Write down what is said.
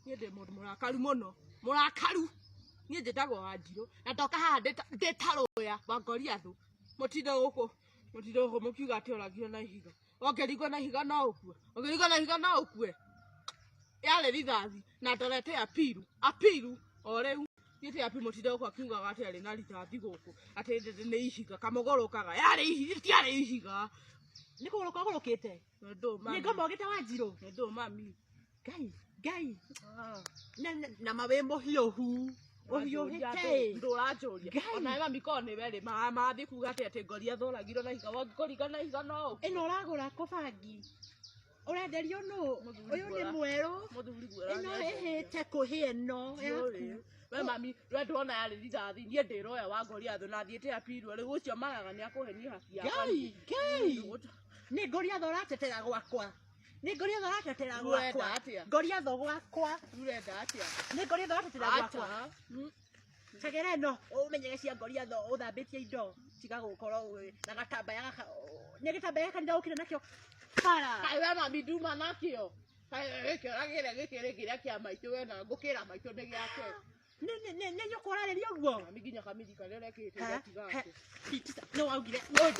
nie de murakaru muno murakaru nie njitagwo Wanjiru na ndoka haha ndetaroya Wangoriathu mutindo guku mukiuga ati oragio na ihiga ongerigwo na ihiga no ukue ongerigwo na ihiga no ukue yale rithathi na ndorete apiru oreu yete api mutindo guku akiuga ati ari na rithathi guku ati ni ihiga kamogorokaga yale ihiga niko gorokite ndo mami ni ngomogite Wanjiru ndo mami gai na mawemo hiyohu ohiohete ndurajoria ona ema mikone bere mathi kuga ati Ngoriathu oragirwo na ihiga wangoriga na ihiga no ino uragura kobangi urenderio no uyu ni mweru ino ehete kuhie no yaku we mami we ndona yari rithathi nie ndiroya Wangoriathu na thiete apiru riu ucio maraga ni akuhenia haki yakwa ni Ngoriathu ratetera gwakwa ni Ngoriathu ratetera gwakwa Ngoriathu gwakwa urenda atia ni Ngoriathu ratetera gwakwa Kagere no umenyege cia Ngoriathu uthambitie indo tiga gukorwo na gatambaya gaka ni gatambaya kanida ukire nakio para kai we mami nduma nakio kai gikira kiria kia maitu we na ngukira maitu ni giake ni nyukurareria uguo mami nginya kamithika rere kite tiga no augire no